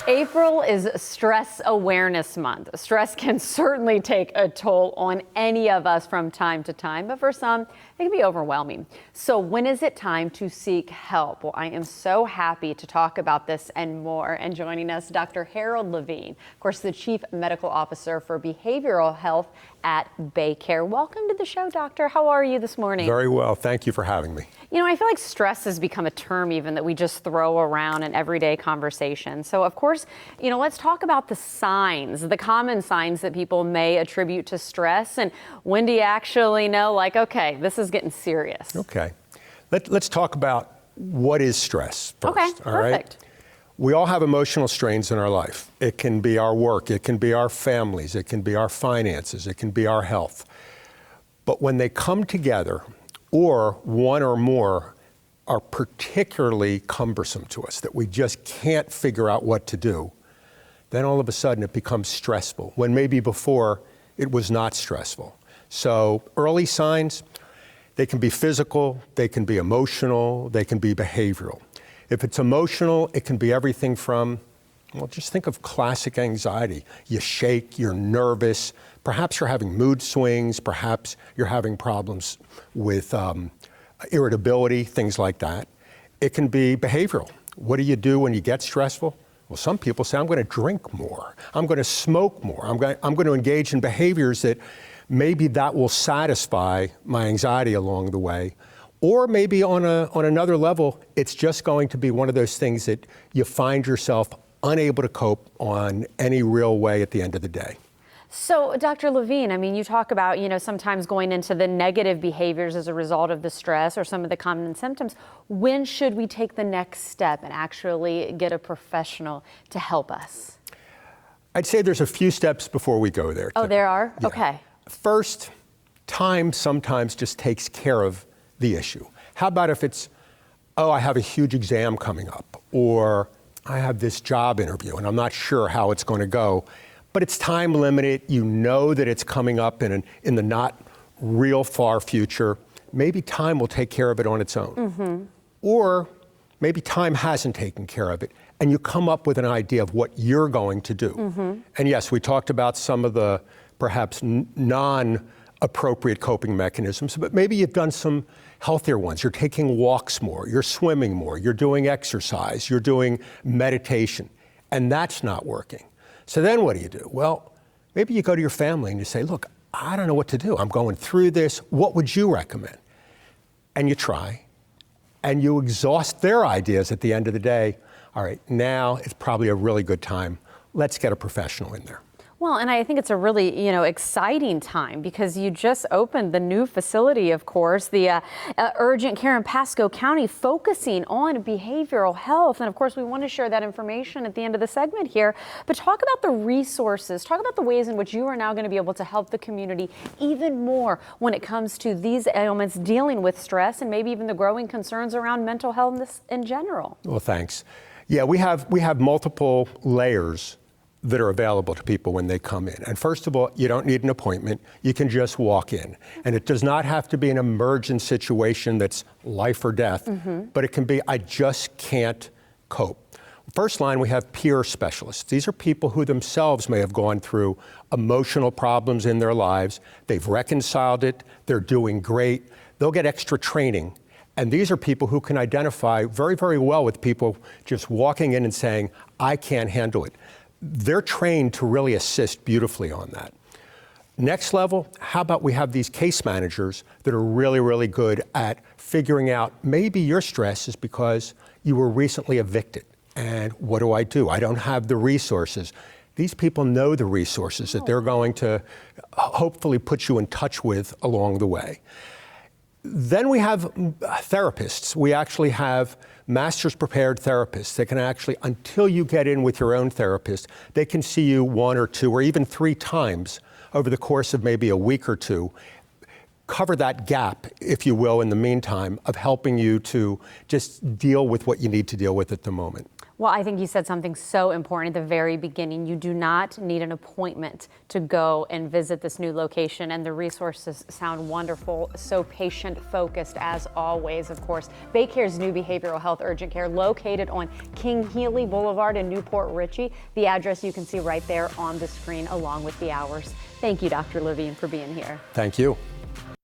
April is Stress Awareness Month. Stress can certainly take a toll on any of us from time to time, but for some, it can be overwhelming. So when is it time to seek help? Well, I am so happy to talk about this and more. And joining us, Dr. Harold Levine, of course, the Chief Medical Officer for Behavioral Health at Baycare. Welcome to the show, Doctor. How are you this morning? Very well. Thank you for having me. You know, I feel like stress has become a term even that we just throw around in everyday conversation. So, of course, you know, let's talk about the signs, the common signs that people may attribute to stress. And when do you actually know, like, okay, this is getting serious? Okay. Let's talk about what is stress first. Okay, all right? perfect. We all have emotional strains in our life. It can be our work, it can be our families, it can be our finances, it can be our health. But when they come together, or one or more are particularly cumbersome to us, that we just can't figure out what to do, then all of a sudden it becomes stressful, when maybe before it was not stressful. So early signs, they can be physical, they can be emotional, they can be behavioral. If it's emotional, it can be everything from, well, just think of classic anxiety. You shake, you're nervous, perhaps you're having mood swings, perhaps you're having problems with irritability, things like that. It can be behavioral. What do you do when you get stressful? Well, some people say, I'm going to drink more, I'm going to smoke more, I'm going to engage in behaviors that maybe that will satisfy my anxiety along the way. Or maybe on another level, it's just going to be one of those things that you find yourself unable to cope on any real way at the end of the day. So, Dr. Levine, I mean, you talk about, you know, sometimes going into the negative behaviors as a result of the stress or some of the common symptoms. When should we take the next step and actually get a professional to help us? I'd say there's a few steps before we go there. Oh, there are? Yeah. Okay. First, time sometimes just takes care of the issue. How about if it's, oh, I have a huge exam coming up, or I have this job interview and I'm not sure how it's going to go, but it's time limited. You know that it's coming up in the not real far future. Maybe time will take care of it on its own. Mm-hmm. Or maybe time hasn't taken care of it, and you come up with an idea of what you're going to do. Mm-hmm. And yes, we talked about some of the perhaps non-appropriate coping mechanisms, but maybe you've done some healthier ones. You're taking walks more, you're swimming more, you're doing exercise, you're doing meditation, and that's not working. So then what do? Well, maybe you go to your family and you say, look, I don't know what to do. I'm going through this. What would you recommend? And you try, and you exhaust their ideas at the end of the day. All right, now it's probably a really good time. Let's get a professional in there. Well, and I think it's a really, you know, exciting time because you just opened the new facility, of course, the urgent care in Pasco County, focusing on behavioral health. And of course, we want to share that information at the end of the segment here. But talk about the resources, talk about the ways in which you are now going to be able to help the community even more when it comes to these ailments, dealing with stress, and maybe even the growing concerns around mental health in general. Well, thanks. Yeah, we have multiple layers that are available to people when they come in. And first of all, you don't need an appointment. You can just walk in. And it does not have to be an emergent situation that's life or death, but it can be, I just can't cope. First line, we have peer specialists. These are people who themselves may have gone through emotional problems in their lives. They've reconciled it. They're doing great. They'll get extra training. And these are people who can identify very, very well with people just walking in and saying, I can't handle it. They're trained to really assist beautifully on that. Next level, how about we have these case managers that are really, really good at figuring out maybe your stress is because you were recently evicted. And what do? I don't have the resources. These people know the resources that they're going to hopefully put you in touch with along the way. Then we have therapists. We actually have master's prepared therapists that can actually, until you get in with your own therapist, they can see you 1 or 2 or even 3 times over the course of maybe a week or 2, cover that gap, if you will, in the meantime, of helping you to just deal with what you need to deal with at the moment. Well, I think you said something so important at the very beginning. You do not need an appointment to go and visit this new location, and the resources sound wonderful, so patient-focused as always, of course. Baycare's new behavioral health urgent care located on King Healy Boulevard in Newport Richey. The address you can see right there on the screen along with the hours. Thank you, Dr. Levine, for being here. Thank you.